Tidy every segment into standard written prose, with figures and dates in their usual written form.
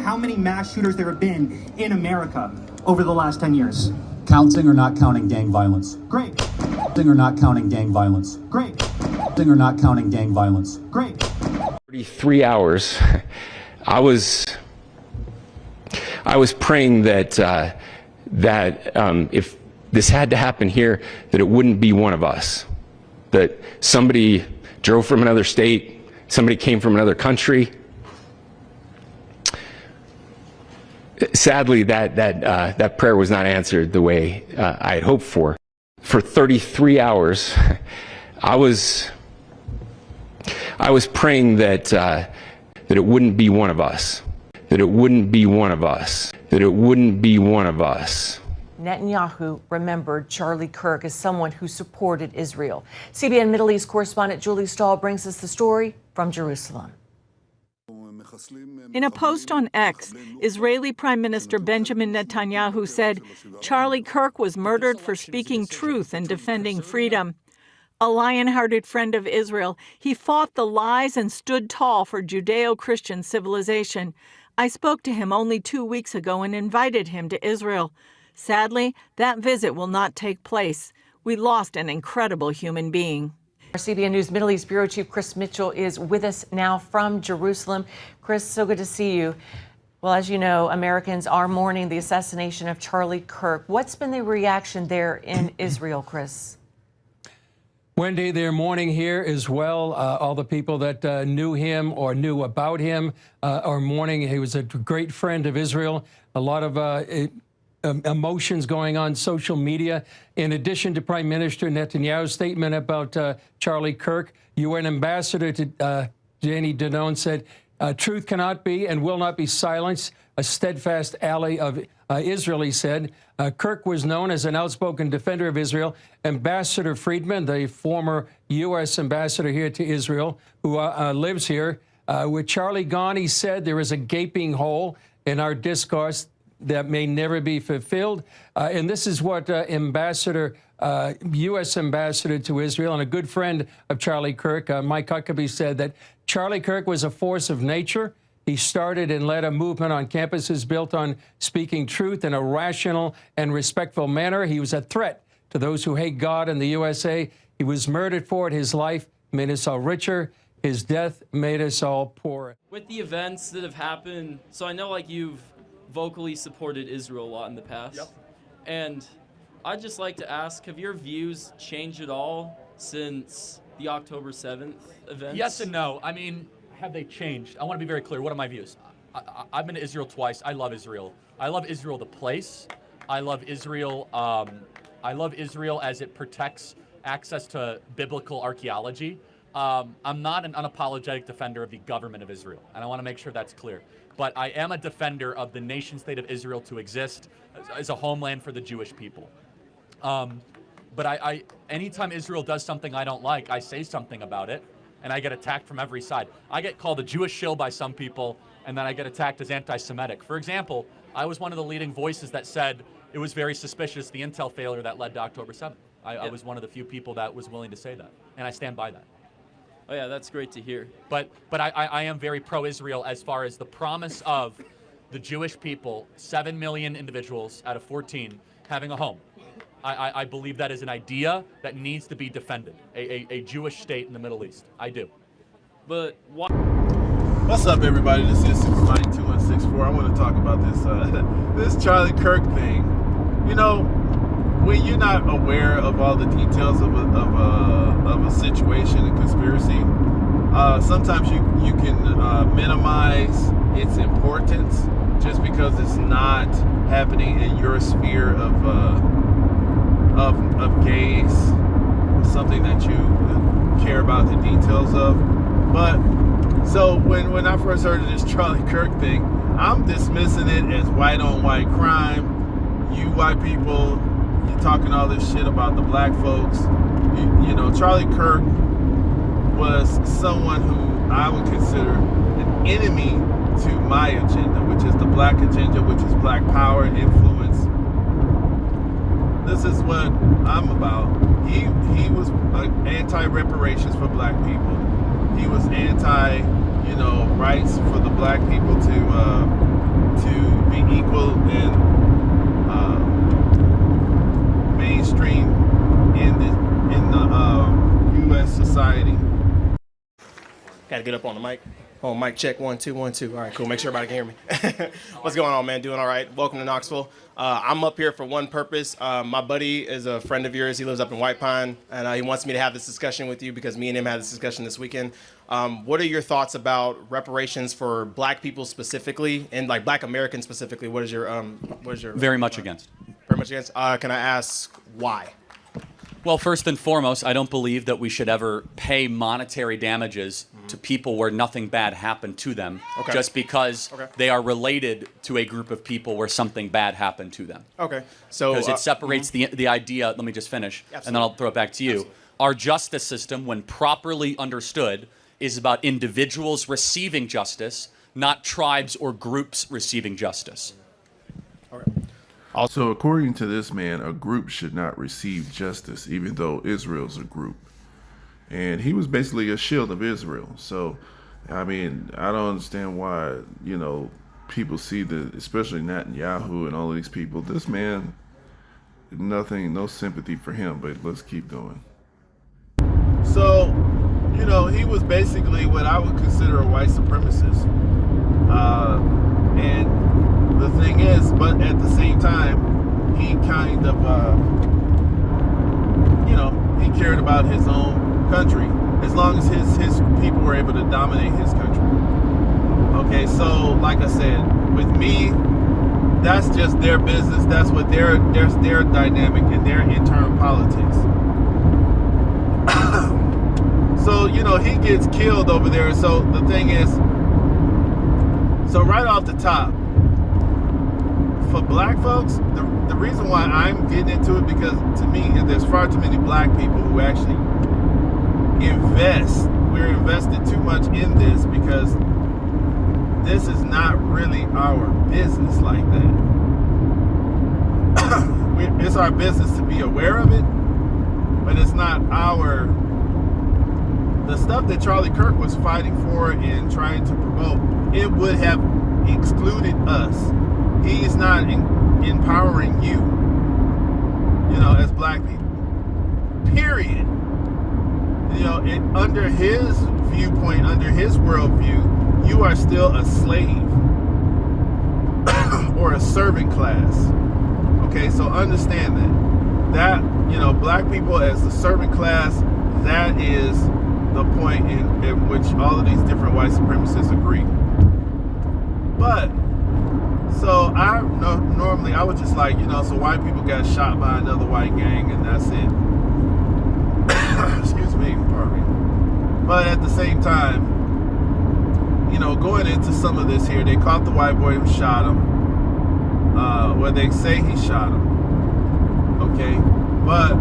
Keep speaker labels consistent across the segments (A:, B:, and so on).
A: how many mass shooters there have been in America over the last 10 years?
B: Counting or not counting gang violence?
A: Great.
B: Counting or not counting gang violence?
A: Great.
B: Counting or not counting gang violence?
A: Great.
C: 33 hours. I was praying that if this had to happen here, that it wouldn't be one of us. That somebody drove from another state, somebody came from another country. Sadly, that prayer was not answered the way I had hoped for. For 33 hours, I was praying that it wouldn't be one of us. That it wouldn't be one of us. That it wouldn't be one of us.
D: Netanyahu remembered Charlie Kirk as someone who supported Israel. CBN Middle East correspondent Julie Stahl brings us the story from Jerusalem.
E: In a post on X, Israeli Prime Minister Benjamin Netanyahu said Charlie Kirk was murdered for speaking truth and defending freedom. A lion-hearted friend of Israel, he fought the lies and stood tall for Judeo-Christian civilization. I spoke to him only 2 weeks ago and invited him to Israel. Sadly, that visit will not take place. We lost an incredible human being.
D: Our CBN News Middle East Bureau Chief Chris Mitchell is with us now from Jerusalem. Chris, so good to see you. Well, as you know, Americans are mourning the assassination of Charlie Kirk. What's been the reaction there in Israel, Chris?
F: Wendy, they're mourning here as well. All the people that knew him or knew about him are mourning. He was a great friend of Israel. A lot of emotions going on social media. In addition to Prime Minister Netanyahu's statement about Charlie Kirk, UN Ambassador to Janie Danone said, truth cannot be and will not be silenced. A steadfast ally of Israel, he said. Kirk was known as an outspoken defender of Israel. Ambassador Friedman, the former U.S. ambassador here to Israel, who lives here, with Charlie gone, he said, there is a gaping hole in our discourse that may never be fulfilled. And this is what U.S. ambassador to Israel and a good friend of Charlie Kirk, Mike Huckabee, said that Charlie Kirk was a force of nature. He started and led a movement on campuses built on speaking truth in a rational and respectful manner. He was a threat to those who hate God and the USA. He was murdered for it. His life made us all richer. His death made us all poorer.
G: With the events that have happened, so I know like you've vocally supported Israel a lot in the past. Yep. And I'd just like to ask, have your views changed at all since the October 7th events?
H: Yes and no. I mean, have they changed? I want to be very clear. What are my views? I've been to Israel twice. I love Israel. I love Israel, the place. I love Israel. I love Israel as it protects access to biblical archaeology. I'm not an unapologetic defender of the government of Israel, and I want to make sure that's clear. But I am a defender of the nation-state of Israel to exist as a homeland for the Jewish people. But anytime Israel does something I don't like, I say something about it, and I get attacked from every side. I get called a Jewish shill by some people, and then I get attacked as anti-Semitic. For example, I was one of the leading voices that said it was very suspicious, the intel failure that led to October 7th. I was one of the few people that was willing to say that, and I stand by that.
G: Oh yeah, that's great to hear.
H: But I am very pro-Israel as far as the promise of the Jewish people, 7 million individuals out of 14, having a home. I believe that is an idea that needs to be defended, a Jewish state in the Middle East. I do.
G: But why?
I: What's up, everybody? This is 692-164. I want to talk about this Charlie Kirk thing. You know, when you're not aware of all the details of a situation, a conspiracy, sometimes you can minimize its importance just because it's not happening in your sphere of gaze, something that you care about the details of. But so when I first heard of this Charlie Kirk thing, I'm dismissing it as white on white crime. You white people, you're talking all this shit about the black folks. You know, Charlie Kirk was someone who I would consider an enemy to my agenda, which is the black agenda, which is black power and influence. This is what I'm about. He was anti-reparations for black people. He was anti, rights for the black people to
J: Had to get up on the mic. Oh, mic check, 1, 2, 1, 2. All right, cool. Make sure everybody can hear me. What's going on, man? Doing all right. Welcome to Knoxville. I'm up here for one purpose. My buddy is a friend of yours. He lives up in White Pine, and he wants me to have this discussion with you because me and him had this discussion this weekend. What are your thoughts about reparations for Black people specifically, and like Black Americans specifically? What is your
K: Very much against.
J: Very much against. Can I ask why?
K: Well, first and foremost, I don't believe that we should ever pay monetary damages to people where nothing bad happened to them, just because they are related to a group of people where something bad happened to them.
J: Okay. So
K: because it separates the idea. Let me just finish, and then I'll throw it back to you.
J: Absolutely.
K: Our justice system, when properly understood, is about individuals receiving justice, not tribes or groups receiving justice.
I: Also, according to this man, a group should not receive justice, even though Israel's a group. And he was basically a shield of Israel. So, I mean, I don't understand why, people see especially Netanyahu and all these people. This man, no sympathy for him, but let's keep going. So, he was basically what I would consider a white supremacist. And the thing is, but at the same time, he kind of, he cared about his own country as long as his people were able to dominate his country. Okay, so like I said, with me, that's just their business. That's what their dynamic and their internal politics. So, he gets killed over there. So the thing is, so right off the top, for Black folks, the reason why I'm getting into it, because to me, there's far too many Black people who actually invest. We're invested too much in this because this is not really our business like that. It's our business to be aware of it, but it's not the stuff that Charlie Kirk was fighting for and trying to promote. It would have excluded us. He's not empowering you, as Black people. Period. Under his viewpoint, under his worldview, you are still a slave or a servant class. Okay, so understand that. Black people as the servant class, that is the point in which all of these different white supremacists agree. But so normally I would just so white people got shot by another white gang and that's it. Excuse me, pardon me. But at the same time, going into some of this here, they caught the white boy who shot him. Well, they say he shot him. Okay, but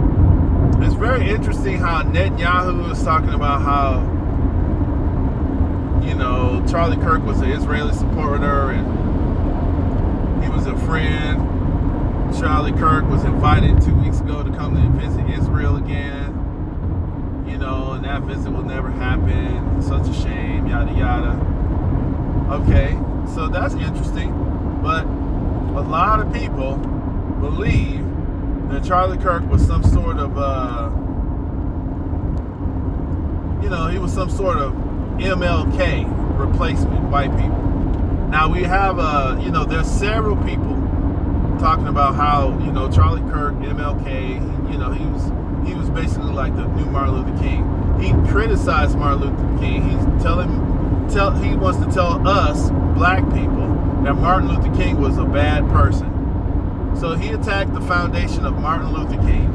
I: it's very interesting how Netanyahu is talking about how, Charlie Kirk was an Israeli supporter and he was a friend. Charlie Kirk was invited 2 weeks ago to come to visit Israel again. And that visit will never happen. Such a shame, yada, yada. Okay, so that's interesting. But a lot of people believe that Charlie Kirk was some sort of, he was some sort of MLK replacement, white people. Now we have, there's several people talking about how, Charlie Kirk, MLK, he was basically like the new Martin Luther King. He criticized Martin Luther King. He wants to tell us, Black people, that Martin Luther King was a bad person. So he attacked the foundation of Martin Luther King.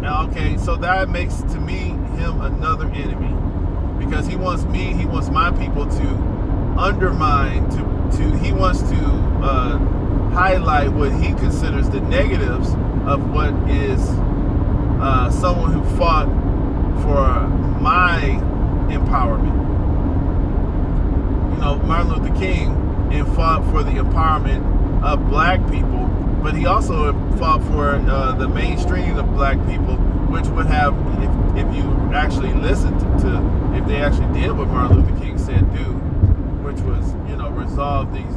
I: Now, okay, so that makes to me him another enemy because he wants my people to undermine, he wants to highlight what he considers the negatives of what is someone who fought for my empowerment. Martin Luther King fought for the empowerment of Black people, but he also fought for the mainstreaming of Black people, which would have, if you actually listened to, if they actually did what Martin Luther King said do, which was, resolve these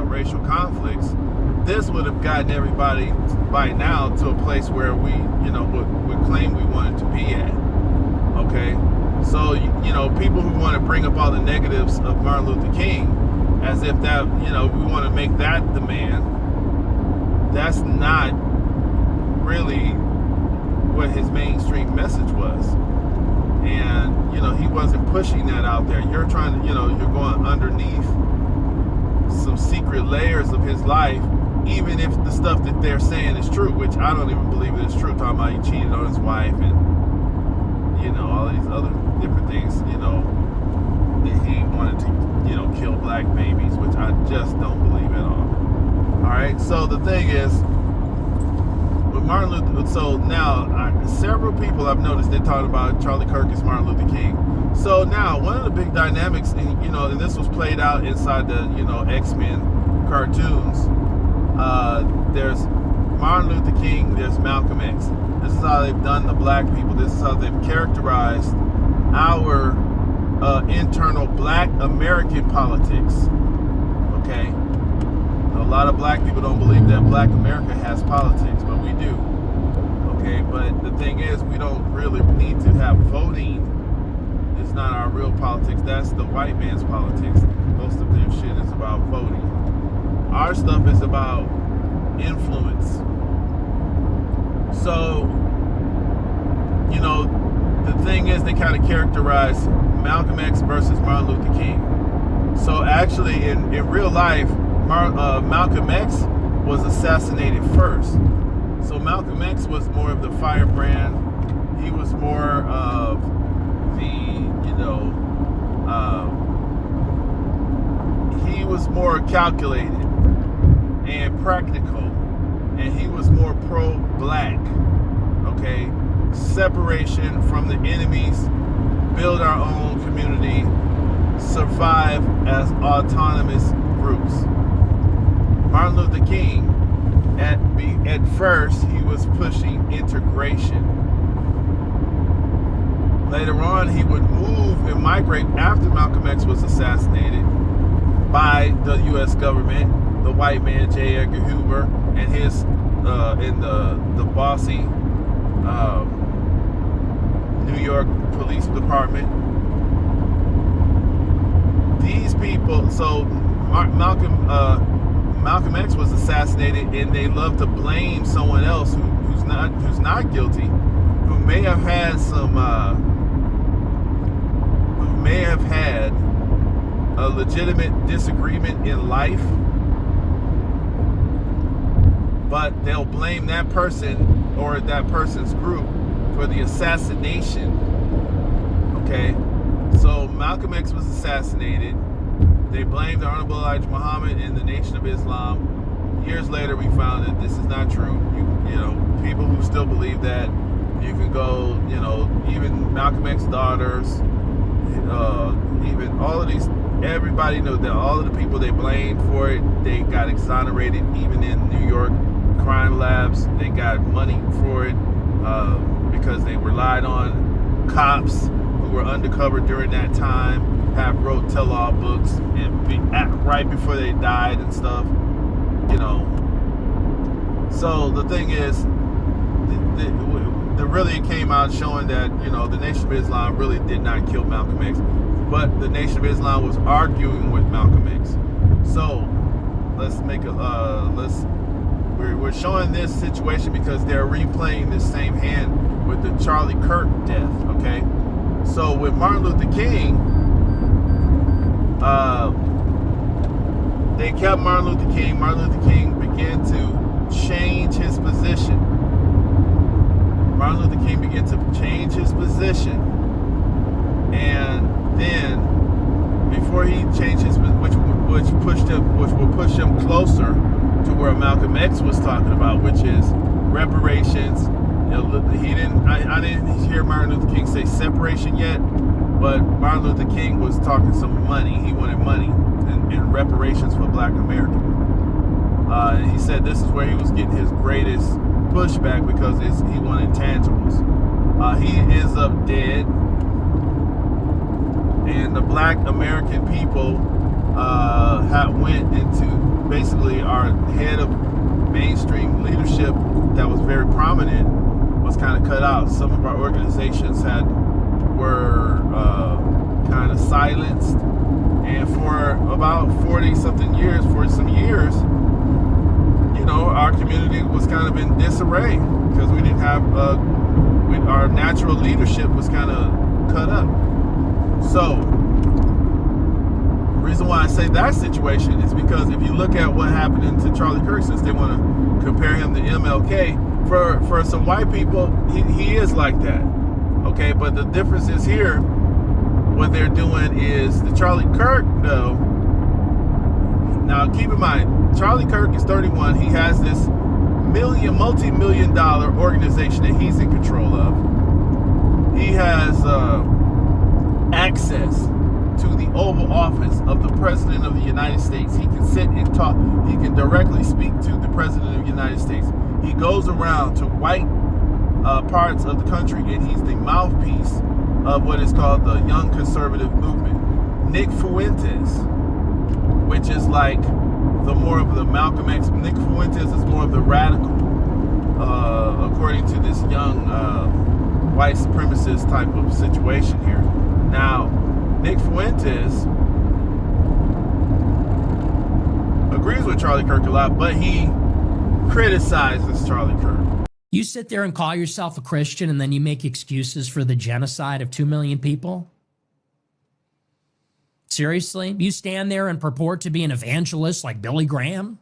I: racial conflicts, this would have gotten everybody by now to a place where we, would claim we wanted to be at. Okay, So, you know, people who want to bring up all the negatives of Martin Luther King as if that, you know, we want to make that the man, that's not really what his mainstream message was. And, you know, he wasn't pushing that out there. You're trying to, you know, you're going underneath some secret layers of his life, even if the stuff that they're saying is true, which I don't even believe it is true. Talking about he cheated on his wife and, you know, all these other different things, you know, that he wanted to, you know, kill black babies, which I just don't believe at all. All right, so the thing is, with Martin Luther, so now several people I've noticed they're talking about Charlie Kirk as Martin Luther King. So now one of the big dynamics, and you know, and this was played out inside the, you know, X-Men cartoons. There's Martin Luther King, there's Malcolm X. This is how they've done the black people. This is how they've characterized our internal black American politics. Okay? A lot of black people don't believe that black America has politics, but we do. Okay, but the thing is, we don't really need to have voting. It's not our real politics. That's the white man's politics. Most of their shit is about voting. Our stuff is about influence. So, you know, the thing is, they kind of characterize Malcolm X versus Martin Luther King. So actually, in real life, Malcolm X was assassinated first. So Malcolm X was more of the firebrand. He was more of the, you know, he was more calculated and practical, and he was more pro-black. Okay, separation from the enemies, build our own community, survive as autonomous groups. Martin Luther King, at first, he was pushing integration. Later on, he would move and migrate after Malcolm X was assassinated by the U.S. government, the white man J. Edgar Hoover, and his in the bossy New York Police Department. These people, so Malcolm X was assassinated, and they love to blame someone else who's not guilty, who may have had some, who may have had a legitimate disagreement in life, but they'll blame that person or that person's group for the assassination. Okay, so Malcolm X was assassinated. They blamed the Honorable Elijah Muhammad and the Nation of Islam. Years later, we found that this is not true. You know, people who still believe that, you can go, you know, even Malcolm X's daughters, even all of these, everybody knows that all of the people they blamed for it, they got exonerated, even in New York crime labs. They got money for it because they relied on cops who were undercover during that time, wrote tell-all books and right before they died and stuff, you know. So the thing is, really came out showing that, you know, the Nation of Islam really did not kill Malcolm X, but the Nation of Islam was arguing with Malcolm X. So let's make we're showing this situation because they're replaying this same hand with the Charlie Kirk death. Okay, so with Martin Luther King, they kept Martin Luther King. Martin Luther King began to change his position. Martin Luther King began to change his position, and then before he changed his, which will push him closer to where Malcolm X was talking about, which is reparations. You know, I didn't hear Martin Luther King say separation yet, but Martin Luther King was talking some money. He wanted money and reparations for Black Americans. And he said this is where he was getting his greatest pushback because he wanted tangibles. He ends up dead, and the Black American people went into basically our head of mainstream leadership that was very prominent was kind of cut out. Some of our organizations had were kind of silenced. And for about 40-some years, you know, our community was kind of in disarray because we didn't have, our natural leadership was kind of cut up. So, the reason why I say that situation is because if you look at what happened to Charlie Kirk, since they want to compare him to MLK, for some white people, he is like that. Okay, but the difference is here, what they're doing is the Charlie Kirk, though. Now, keep in mind, Charlie Kirk is 31. He has this multi-million-dollar organization that he's in control of. He has access to the Oval Office of the President of the United States. He can sit and talk. He can directly speak to the President of the United States. He goes around to white parts of the country, and he's the mouthpiece of what is called the Young Conservative Movement. Nick Fuentes, which is like the more of the Malcolm X. Nick Fuentes is more of the radical, according to this young white supremacist type of situation here. Now, Nick Fuentes agrees with Charlie Kirk a lot, but he criticizes Charlie Kirk.
L: You sit there and call yourself a Christian and then you make excuses for the genocide of 2 million people? Seriously? You stand there and purport to be an evangelist like Billy Graham?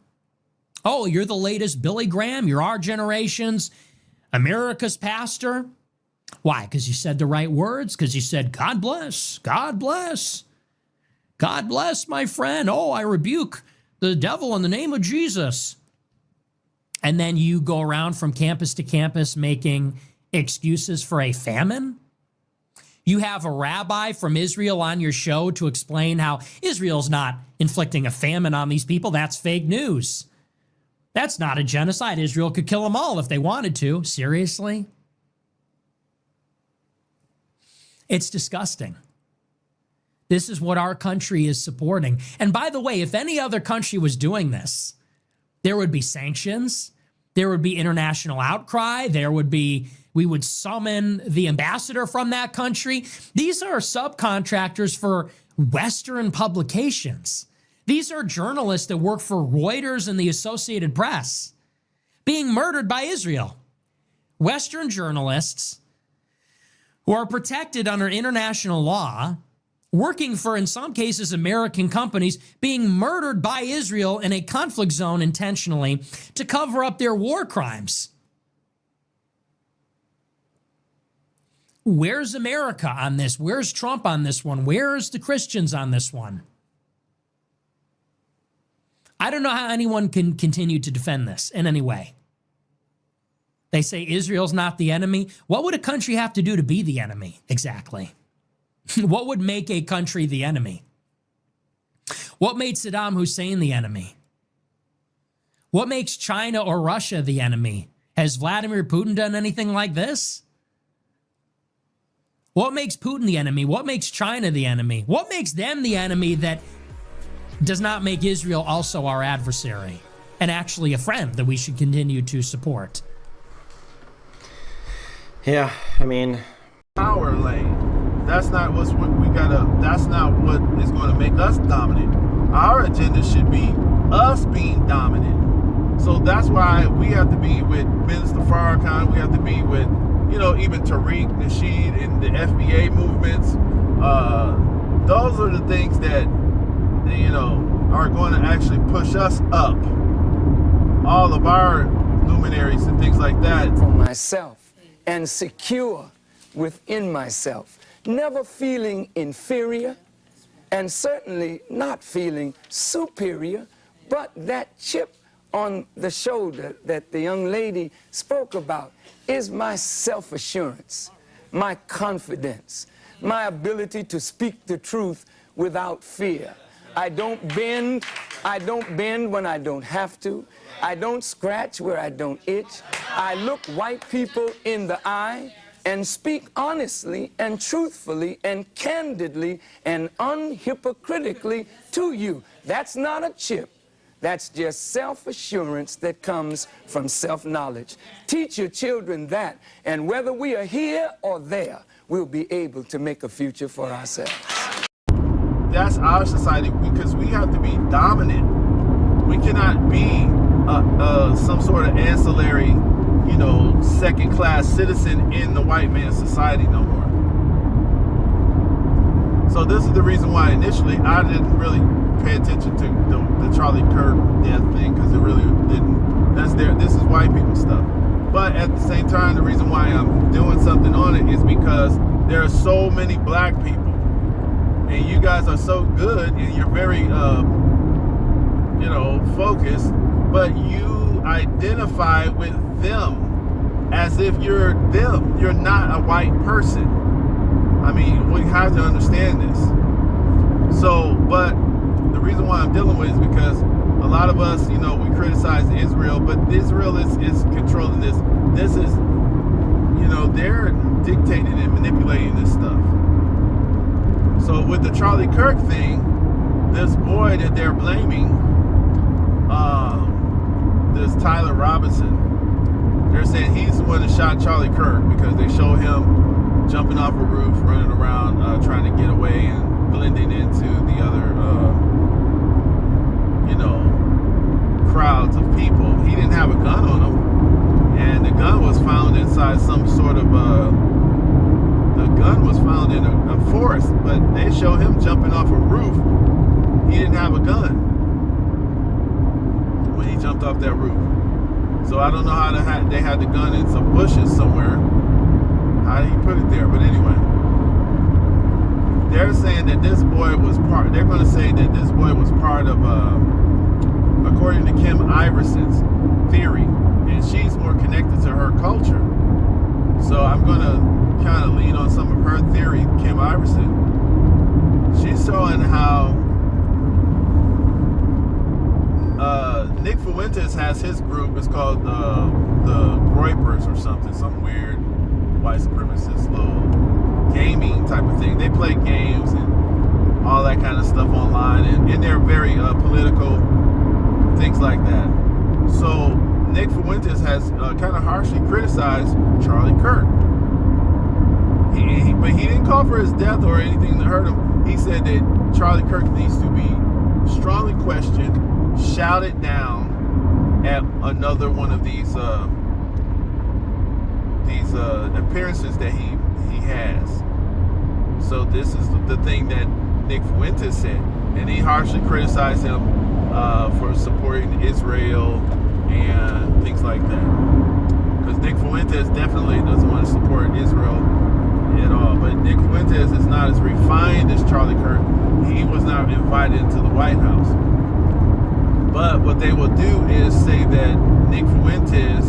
L: Oh, you're the latest Billy Graham? You're our generation's America's pastor? Why? Because you said the right words? Because you said, God bless, God bless, God bless, my friend. Oh, I rebuke the devil in the name of Jesus. And then you go around from campus to campus making excuses for a famine? You have a rabbi from Israel on your show to explain how Israel's not inflicting a famine on these people. That's fake news. That's not a genocide. Israel could kill them all if they wanted to. Seriously? It's disgusting. This is what our country is supporting. And by the way, if any other country was doing this, there would be sanctions. There would be international outcry. We would summon the ambassador from that country. These are subcontractors for Western publications. These are journalists that work for Reuters and the Associated Press being murdered by Israel. Western journalists who are protected under international law, working for, in some cases, American companies, being murdered by Israel in a conflict zone intentionally to cover up their war crimes. Where's America on this? Where's Trump on this one? Where's the Christians on this one? I don't know how anyone can continue to defend this in any way. They say Israel's not the enemy. What would a country have to do to be the enemy exactly? What would make a country the enemy? What made Saddam Hussein the enemy? What makes China or Russia the enemy? Has Vladimir Putin done anything like this? What makes Putin the enemy? What makes China the enemy? What makes them the enemy that does not make Israel also our adversary and actually a friend that we should continue to support?
M: Yeah, I mean,
I: power lane. That's not what we gotta. That's not what is going to make us dominant. Our agenda should be us being dominant. So that's why we have to be with Minister Farrakhan. We have to be with, even Tariq Nasheed and the FBA movements. Those are the things that are going to actually push us up. All of our luminaries and things like that.
N: For myself. And secure within myself, never feeling inferior and certainly not feeling superior, but that chip on the shoulder that the young lady spoke about is my self-assurance, my confidence, my ability to speak the truth without fear. I don't bend when I don't have to. I don't scratch where I don't itch. I look white people in the eye and speak honestly and truthfully and candidly and unhypocritically to you. That's not a chip. That's just self-assurance that comes from self-knowledge. Teach your children that, and whether we are here or there, we'll be able to make a future for ourselves.
I: That's our society, because we have to be dominant. We cannot be some sort of ancillary, second-class citizen in the white man's society no more. So this is the reason why initially I didn't really pay attention to the Charlie Kirk death thing, because it really didn't. This is white people stuff. But at the same time, the reason why I'm doing something on it is because there are so many black people, and you guys are so good, and you're very, focused, but you identify with them as if you're them. You're not a white person. I mean, we have to understand this. So, but the reason why I'm dealing with it is because a lot of us, we criticize Israel, but Israel is controlling this. This is, they're dictating and manipulating this stuff. So with the Charlie Kirk thing, this boy that they're blaming, this Tyler Robinson, they're saying he's the one that shot Charlie Kirk because they show him jumping off a roof, running around, trying to get away and blending into the other, crowds of people. He didn't have a gun on him, and the gun was found inside some sort of, the gun was found in a forest, but they show him jumping off a roof. He didn't have a gun when he jumped off that roof. So I don't know how they had the gun in some bushes somewhere. How did he put it there? But anyway, they're saying that this boy was part. They're going to say that this boy was part of, according to Kim Iverson's theory, and she's more connected to her culture. So I'm going to kind of lean on some of her theory. Kim Iverson, she's showing how Nick Fuentes has his group. It's called the Groypers or something, some weird white supremacist little gaming type of thing. They play games and all that kind of stuff online, and they're very political, things like that. So Nick Fuentes has kind of harshly criticized Charlie Kirk. But he didn't call for his death or anything to hurt him. He said that Charlie Kirk needs to be strongly questioned, shouted down at another one of these appearances that he has. So this is the thing that Nick Fuentes said, and he harshly criticized him for supporting Israel and things like that. Because Nick Fuentes definitely doesn't want to support Israel at all. But Nick Fuentes is not as refined as Charlie Kirk. He was not invited into the White House. But what they will do is say that Nick Fuentes,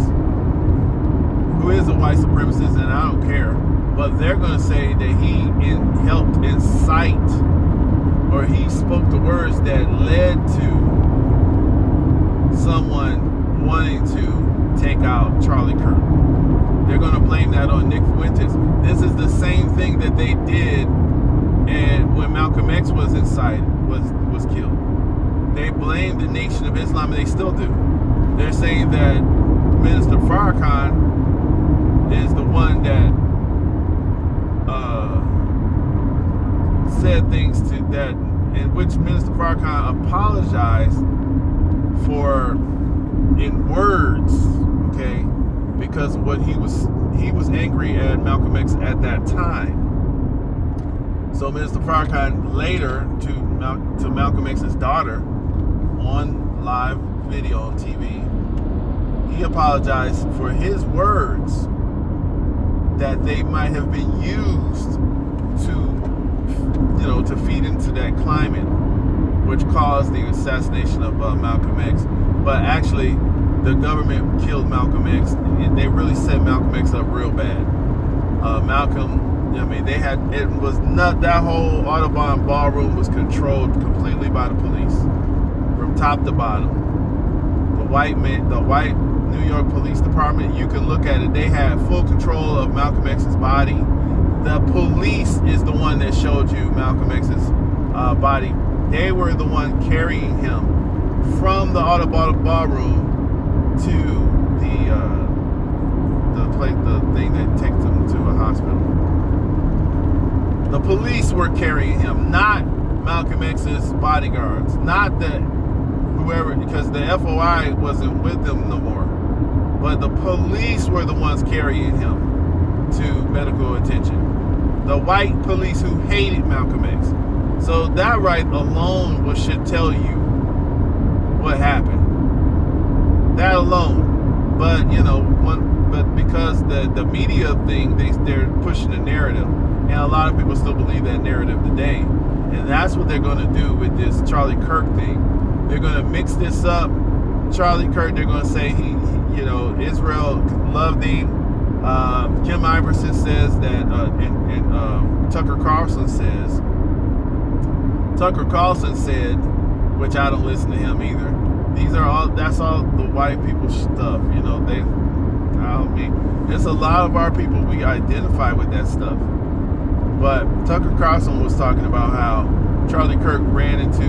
I: who is a white supremacist, and I don't care, but they're going to say that he helped incite, or he spoke the words that led to someone wanting to take out Charlie Kirk. They're going to blame that on Nick Fuentes. This is the same thing that they did and when Malcolm X was incited, was killed. They blamed the Nation of Islam, and they still do. They're saying that Minister Farrakhan is the one that said things to that, in which Minister Farrakhan apologized for in words, okay, because what he was angry at Malcolm X at that time. So Minister Farrakhan later to Malcolm X's daughter on live video on TV, he apologized for his words that they might have been used to feed into that climate, which caused the assassination of Malcolm X. But actually, the government killed Malcolm X, and they really set Malcolm X up real bad. It was not, that whole Audubon ballroom was controlled completely by the police, from top to bottom. The white New York Police Department, you can look at it, they had full control of Malcolm X's body. The police is the one that showed you Malcolm X's body. They were the one carrying him from the auto ballroom to the thing that takes him to a hospital. The police were carrying him, not Malcolm X's bodyguards, not the whoever, because the FOI wasn't with them no more. But the police were the ones carrying him to medical attention. The white police who hated Malcolm X. So that right alone should tell you what happened. That alone. But but because the media thing, they're pushing a narrative, and a lot of people still believe that narrative today. And that's what they're going to do with this Charlie Kirk thing. They're going to mix this up. Charlie Kirk, they're going to say Israel loved him. Kim Iverson says that, and Tucker Carlson said, which I don't listen to him either. That's all the white people stuff. There's a lot of our people, we identify with that stuff. But Tucker Carlson was talking about how Charlie Kirk went into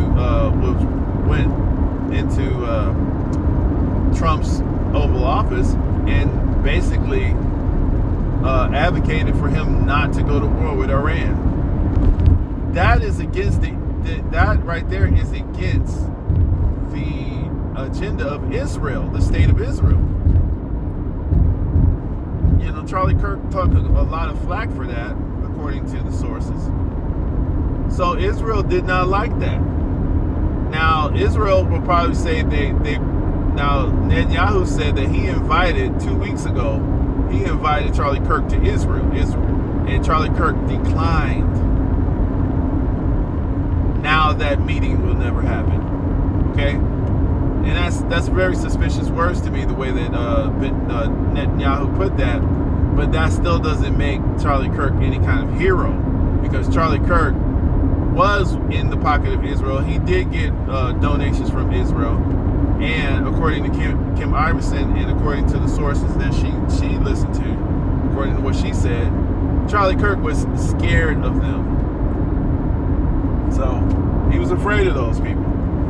I: Trump's Oval Office and basically advocated for him not to go to war with Iran. That is against that right there is against the agenda of Israel, the state of Israel. Charlie Kirk took a lot of flack for that, according to the sources. So Israel did not like that. Now Israel will probably say now Netanyahu said that he invited 2 weeks ago. He invited Charlie Kirk to Israel, and Charlie Kirk declined. Now that meeting will never happen. Okay, and that's very suspicious words to me, the way that Netanyahu put that. But that still doesn't make Charlie Kirk any kind of hero, because Charlie Kirk was in the pocket of Israel. He did get donations from Israel, and according to Kim Iverson, and according to the sources that she listened to, according to what she said, Charlie Kirk was scared of them. So he was afraid of those people.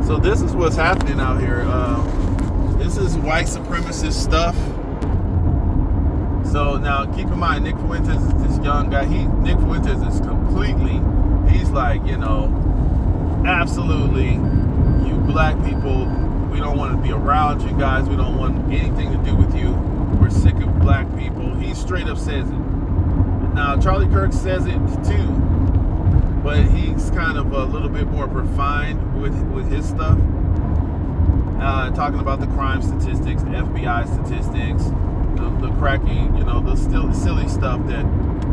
I: So this is what's happening out here. This is white supremacist stuff. So now keep in mind, Nick Fuentes is this young guy. Nick Fuentes is he's like, absolutely, you black people, we don't want to be around you guys. We don't want anything to do with you. We're sick of black people. He straight up says it. Now, Charlie Kirk says it too, but he's kind of a little bit more refined with his stuff. Talking about the crime statistics, the FBI statistics, the cracking, the still silly stuff, that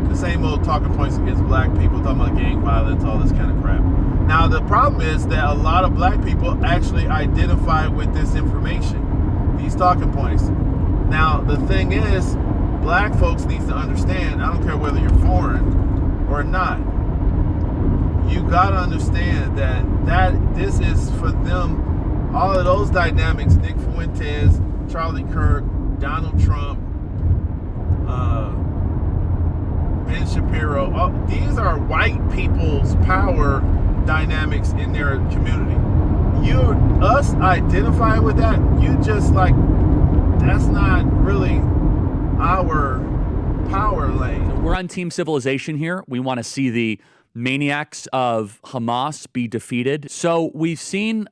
I: the same old talking points against black people, talking about gang violence, all this kind of crap. Now, the problem is that a lot of black people actually identify with this information, these talking points. Now, the thing is, black folks need to understand, I don't care whether you're foreign or not, you got to understand that this is for them, all of those dynamics, Nick Fuentes, Charlie Kirk, Donald Trump, Ben Shapiro, these are white people's power dynamics in their community. Us identifying with that, that's not really our power lane.
K: We're on Team Civilization here. We want to see the maniacs of Hamas be defeated. So we've seen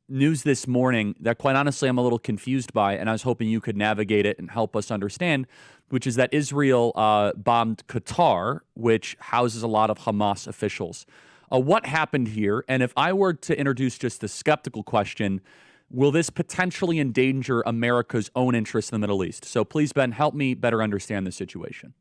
K: news this morning that, quite honestly, I'm a little confused by, and I was hoping you could navigate it and help us understand, which is that Israel bombed Qatar, which houses a lot of Hamas officials. What happened here? And if I were to introduce just the skeptical question, will this potentially endanger America's own interests in the Middle East? So please, Ben, help me better understand the situation.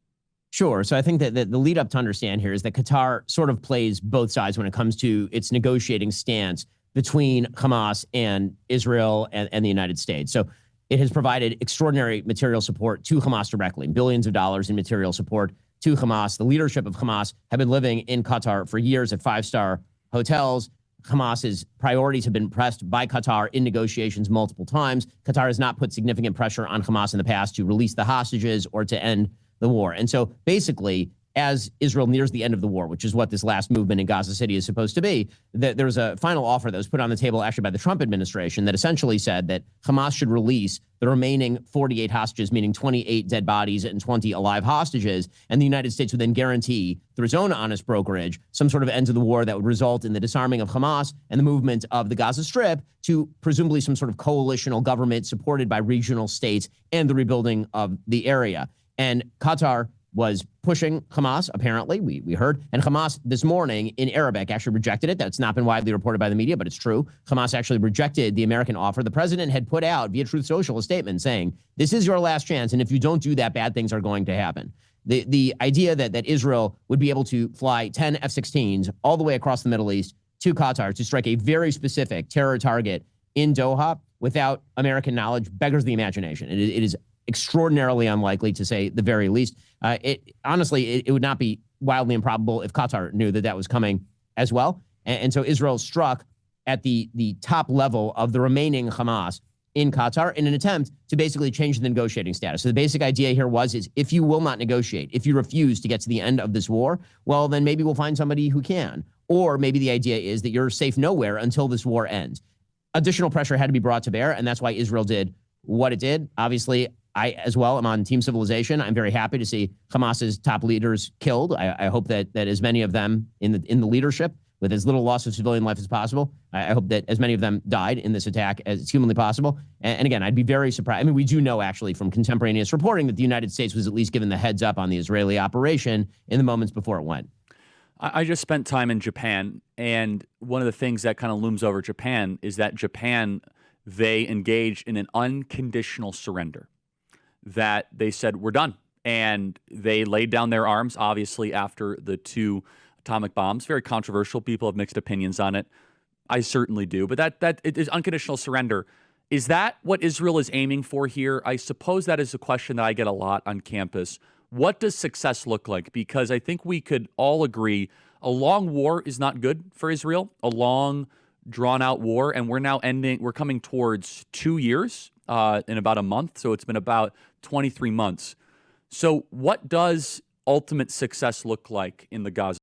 M: Sure. So I think that the lead up to understand here is that Qatar sort of plays both sides when it comes to its negotiating stance between Hamas and Israel and the United States. So it has provided extraordinary material support to Hamas directly, billions of dollars in material support to Hamas. The leadership of Hamas have been living in Qatar for years at five-star hotels. Hamas's priorities have been pressed by Qatar in negotiations multiple times. Qatar has not put significant pressure on Hamas in the past to release the hostages or to end the war. And so basically, as Israel nears the end of the war, which is what this last movement in Gaza City is supposed to be, that there was a final offer that was put on the table actually by the Trump administration that essentially said that Hamas should release the remaining 48 hostages, meaning 28 dead bodies and 20 alive hostages. And the United States would then guarantee, through its own honest brokerage, some sort of end to the war that would result in the disarming of Hamas and the movement of the Gaza Strip to presumably some sort of coalitional government supported by regional states and the rebuilding of the area. And Qatar was pushing Hamas, apparently, we heard. And Hamas this morning in Arabic actually rejected it. That's not been widely reported by the media, but it's true. Hamas actually rejected the American offer. The president had put out via Truth Social a statement saying, this is your last chance, and if you don't do that, bad things are going to happen. The idea that Israel would be able to fly 10 F-16s all the way across the Middle East to Qatar to strike a very specific terror target in Doha without American knowledge beggars the imagination. It is extraordinarily unlikely, to say the very least. Honestly, it would not be wildly improbable if Qatar knew that was coming as well. And so Israel struck at the top level of the remaining Hamas in Qatar in an attempt to basically change the negotiating status. So the basic idea here is if you will not negotiate, if you refuse to get to the end of this war, well, then maybe we'll find somebody who can. Or maybe the idea is that you're safe nowhere until this war ends. Additional pressure had to be brought to bear, and that's why Israel did what it did. Obviously, I, as well, am on Team Civilization. I'm very happy to see Hamas's top leaders killed. I hope that as many of them in the leadership, with as little loss of civilian life as possible, I hope that as many of them died in this attack as humanly possible. And again, I'd be very surprised. I mean, we do know actually from contemporaneous reporting that the United States was at least given the heads up on the Israeli operation in the moments before it went.
K: I just spent time in Japan, and one of the things that kind of looms over Japan is that Japan, they engaged in an unconditional surrender. That they said, we're done. And they laid down their arms, obviously, after the 2 atomic bombs. Very controversial. People have mixed opinions on it. I certainly do. But that it is unconditional surrender. Is that what Israel is aiming for here? I suppose that is a question that I get a lot on campus. What does success look like? Because I think we could all agree a long war is not good for Israel. A long, drawn-out war. And we're coming towards 2 years in about a month. So it's been about 23 months. So what does ultimate success look like in the Gaza?